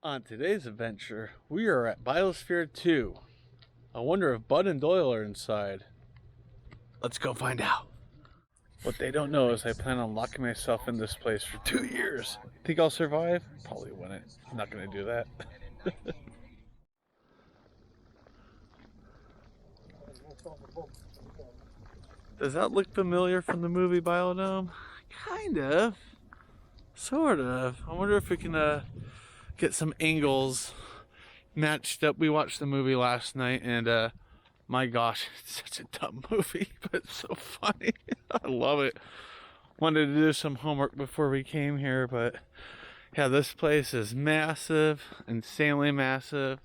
On today's adventure, we are at Biosphere 2. I wonder if Bud and Doyle are inside. Let's go find out. What they don't know is I plan on locking myself in this place for 2 years. Think I'll survive? Probably wouldn't. I'm not gonna do that. Does that look familiar from the movie Biodome? Kind of. Sort of. I wonder if we can get some angles matched up. We watched the movie last night and my gosh, it's such a dumb movie, but it's so funny. I love it. Wanted to do some homework before we came here, but yeah, this place is massive, insanely massive.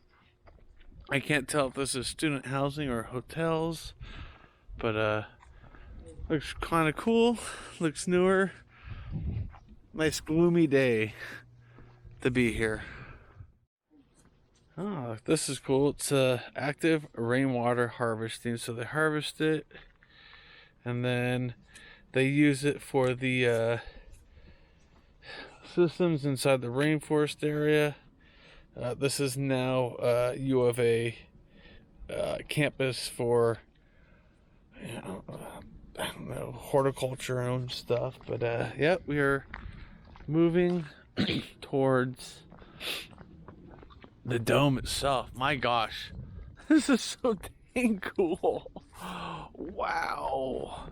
I can't tell if this is student housing or hotels, but looks kind of cool, looks newer. Nice gloomy day to be here. Oh, this is cool. It's active rainwater harvesting. So they harvest it and then they use it for the systems inside the rainforest area. This is now U of A campus for, I don't know, horticulture and stuff. But yeah, we are moving towards the dome itself. My gosh, this is so dang cool. Wow.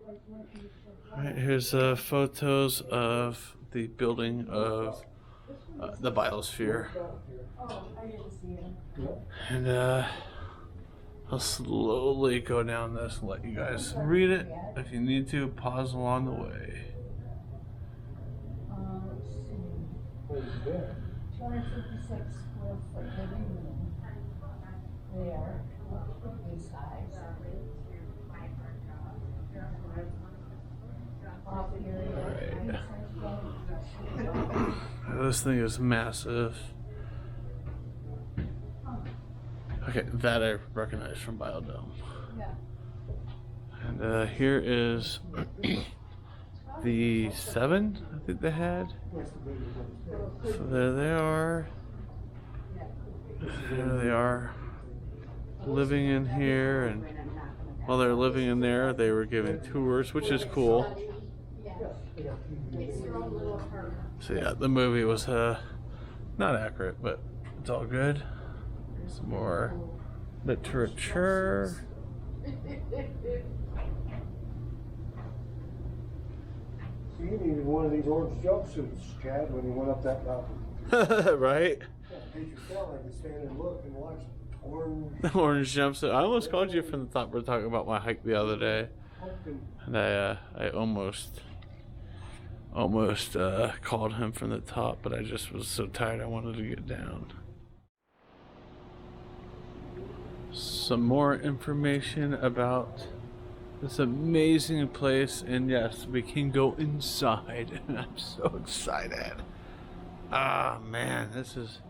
All right, here's photos of the building of the Biosphere. And I'll slowly go down this and let you guys read it. If you need to, pause along the way. 256 square foot living room there, these size. Right. This thing is massive. Okay, that I recognize from Biodome. And here is the 7 I think they had. So there they are. There they are, living in here, and while they're living in there, they were giving tours, which is cool. So yeah, the movie was not accurate, but it's all good. Some more literature. You needed one of these orange jumpsuits, Chad, when you went up that mountain. Right? Yeah, made you feel like you stand and look and watch orange. The orange jumpsuit. I almost called you from the top. We were talking about my hike the other day, and I almost called him from the top, but I just was so tired I wanted to get down. Some more information about this amazing place, and yes, we can go inside, and I'm so excited. Ah, man, this is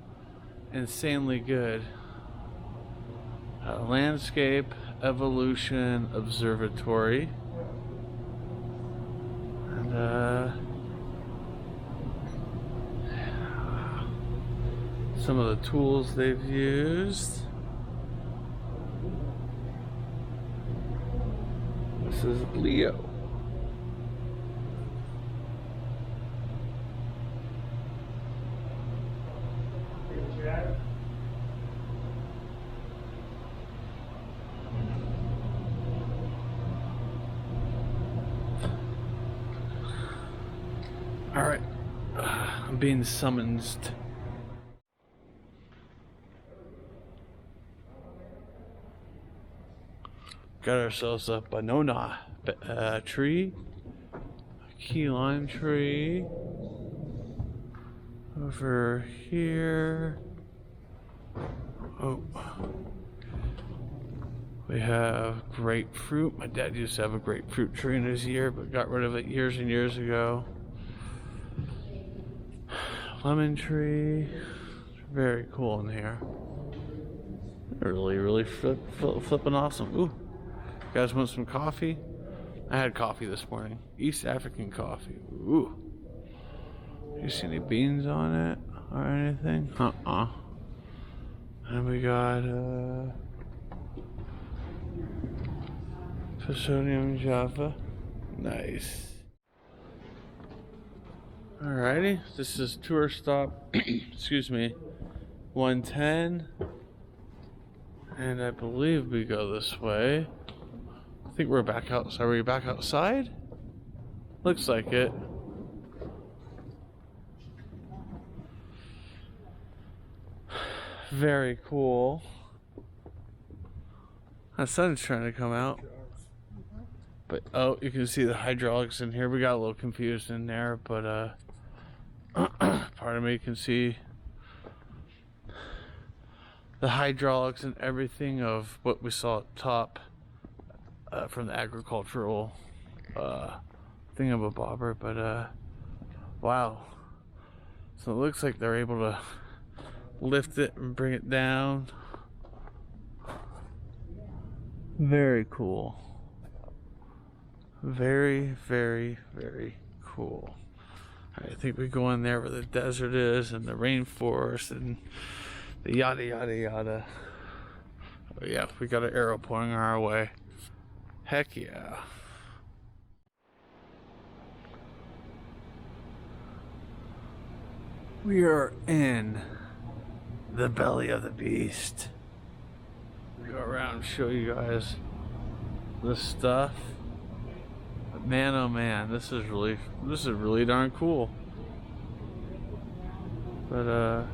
insanely good. Landscape Evolution Observatory, and some of the tools they've used. This is Leo. All right, I'm being summoned. Got ourselves a banana tree, a key lime tree over here. Oh, we have grapefruit. My dad used to have a grapefruit tree in his year, but got rid of it years and years ago. Lemon tree, very cool in here. Really flipping awesome. Ooh. You guys want some coffee? I had coffee this morning. East African coffee. Ooh. You see any beans on it or anything? And we got Sodium Java. Nice. Alrighty, this is tour stop, excuse me, 110. And I believe we go this way. I think we're back outside. Are we back outside? Looks like it. Very cool. The sun's trying to come out. But oh, you can see the hydraulics in here. We got a little confused in there, but part of me can see the hydraulics and everything of what we saw at top from the agricultural thingamabobber. But wow. So it looks like they're able to lift it and bring it down. Very cool. Very, very, very cool. I think we go in there where the desert is and the rainforest and the yada yada yada. Oh yeah, we got an arrow pointing our way. Heck yeah. We are in the belly of the beast. Go around and show you guys this stuff. But man, oh man, this is really darn cool. But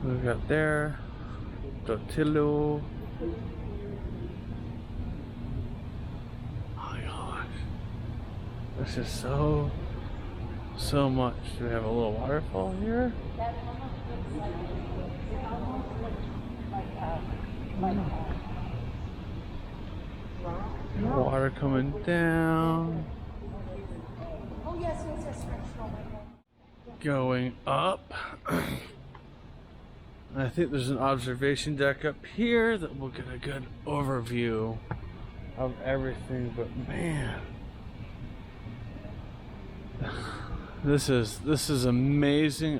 we got there, Dotillo. Oh my gosh, this is so much. Do we have a little waterfall here? Water coming down. Oh, yes. Going up. I think there's an observation deck up here that will get a good overview of everything, but man, this is amazing.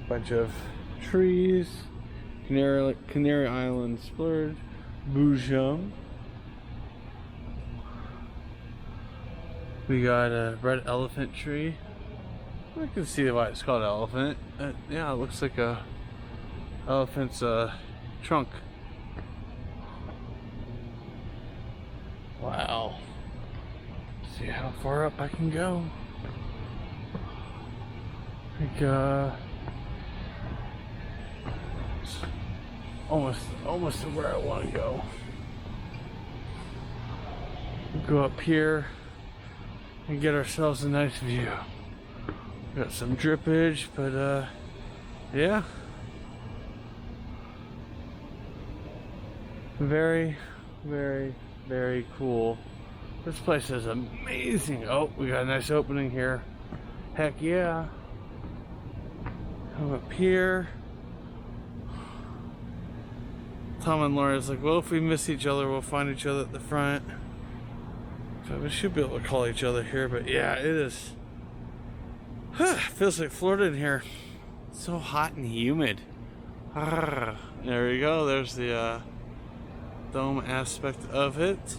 Bunch of trees, Canary Island splurge, Boojum. We got a red elephant tree. I can see why it's called elephant. Yeah, it looks like a elephant's trunk. Wow. See how far up I can go. Like almost to where I want to go. We'll go up here and get ourselves a nice view. Got some drippage, but yeah, very cool. This place is amazing. Oh, we got a nice opening here. Heck yeah. Come up here. Tom and Laura's like, well, if we miss each other, we'll find each other at the front. So we should be able to call each other here, but yeah, it is. Feels like Florida in here. It's so hot and humid. There we go. There's the dome aspect of it.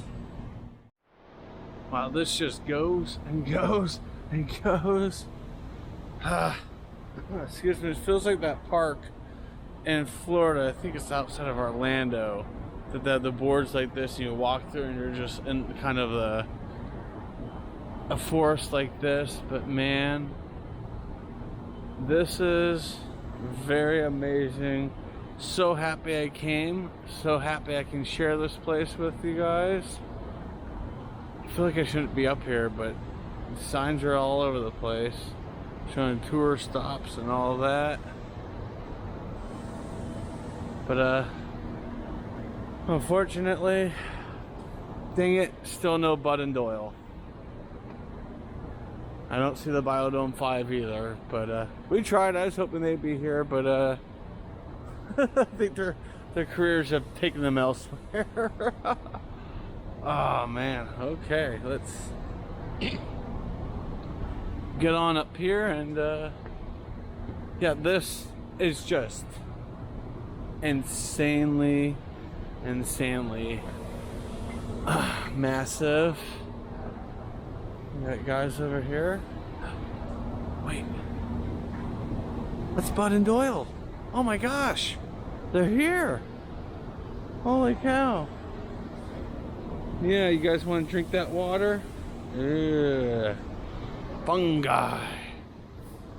Wow, this just goes and goes and goes. Excuse me. It feels like that park in Florida. I think it's outside of Orlando. That they have the boards like this, and you walk through, and you're just in kind of a forest like this. But man, this is very amazing. So happy I came. So happy I can share this place with you guys. I feel like I shouldn't be up here, but signs are all over the place showing tour stops and all that. But unfortunately, dang it, still no Bud and Doyle. I don't see the Biodome 5 either, but we tried. I was hoping they'd be here, but I think their careers have taken them elsewhere. Oh man, okay, let's get on up here and yeah, this is just insanely massive. We got guys over here. Wait, that's Bud and Doyle. Oh my gosh, they're here. Holy cow. Yeah, you guys want to drink that water? Ugh. Fungi.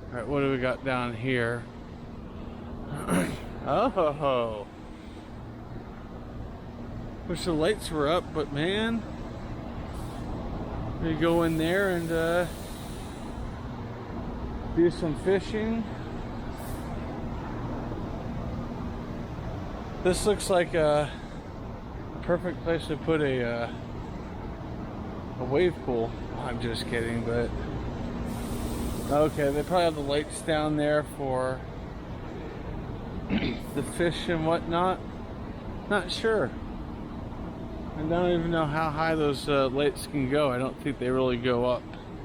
Alright, what do we got down here? Oh. Wish the lights were up, but man. We go in there and do some fishing. This looks like a perfect place to put a wave pool. I'm just kidding, but okay, they probably have the lights down there for the fish and whatnot. Not sure. I don't even know how high those lights can go. I don't think they really go up.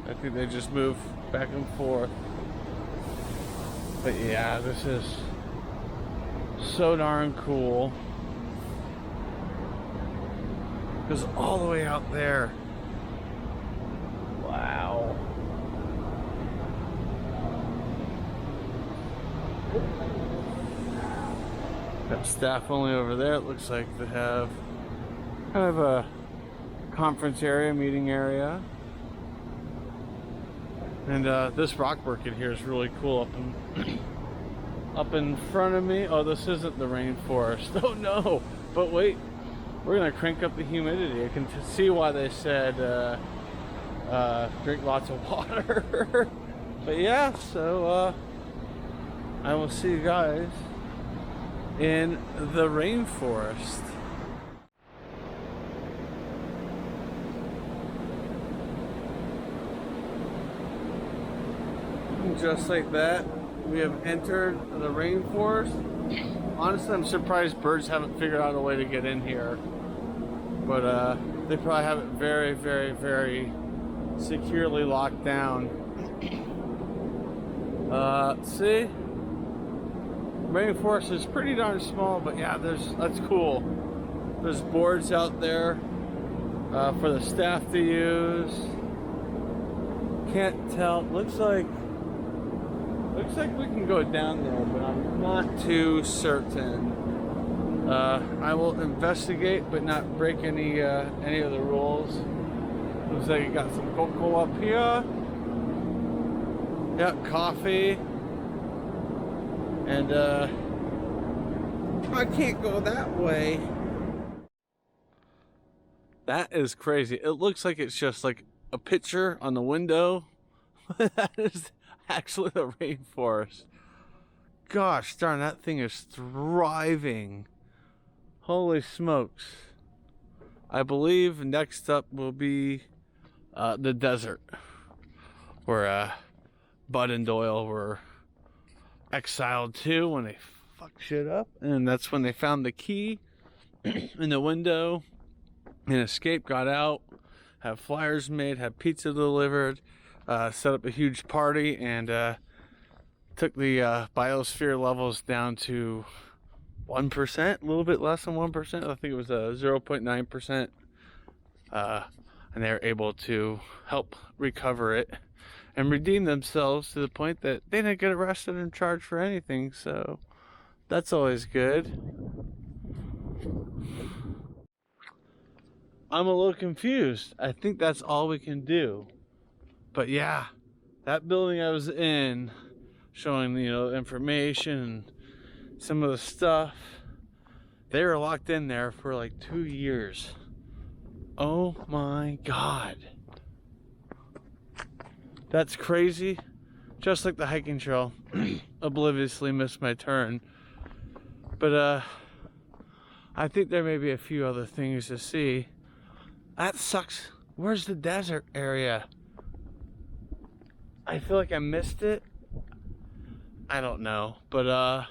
I think they just move back and forth. But yeah, this is so darn cool. Goes all the way out there. Wow. Got staff only over there. It looks like they have kind of a conference area, meeting area. And this rock work in here is really cool. Up in front of me. Oh, this isn't the rainforest. Oh no! But wait, we're gonna crank up the humidity. I can see why they said drink lots of water. But yeah, so I will see you guys in the rainforest. Just like that, we have entered the rainforest. Honestly, I'm surprised birds haven't figured out a way to get in here. But they probably have it very, very, very securely locked down. See? Rainforest is pretty darn small, but yeah, that's cool. There's boards out there for the staff to use. Can't tell. Looks like we can go down there, but I'm not too certain. I will investigate, but not break any of the rules. Looks like you got some cocoa up here. Yep, coffee. And I can't go that way. That is crazy. It looks like it's just like a picture on the window. That is actually the rainforest. Gosh darn, that thing is thriving. Holy smokes. I believe next up will be the desert, where Bud and Doyle were exiled to when they fucked shit up. And that's when they found the key in the window and escaped, got out, had flyers made, had pizza delivered, set up a huge party, and took the biosphere levels down to 1%, a little bit less than 1%. I think it was 0.9%. And they were able to help recover it and redeem themselves to the point that they didn't get arrested and charged for anything. So that's always good. I'm a little confused. I think that's all we can do. But yeah, that building I was in, showing, you know, information and some of the stuff, they were locked in there for like 2 years. Oh my God. That's crazy. Just like the hiking trail. Obliviously missed my turn. But I think there may be a few other things to see. That sucks. Where's the desert area? I feel like I missed it. I don't know. But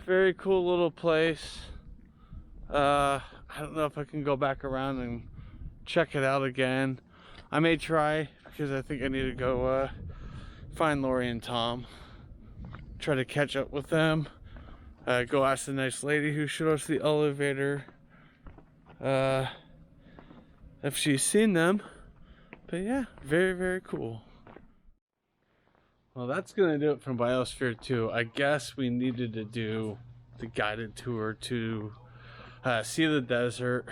very cool little place. I don't know if I can go back around and check it out again. I may try, because I think I need to go find Lori and Tom, try to catch up with them, go ask the nice lady who showed us the elevator if she's seen them. But yeah, very, very cool. Well, that's gonna do it from Biosphere 2. I guess we needed to do the guided tour to see the desert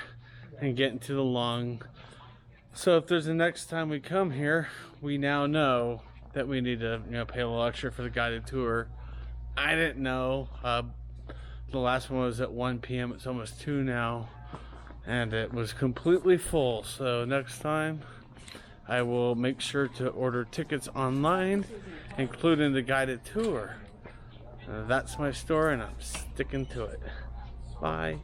and get into the lung. So if there's the next time we come here, we now know that we need to, pay a little extra for the guided tour. I didn't know. The last one was at 1 p.m. It's almost 2 now, and it was completely full. So next time, I will make sure to order tickets online, including the guided tour. That's my story, and I'm sticking to it. Bye.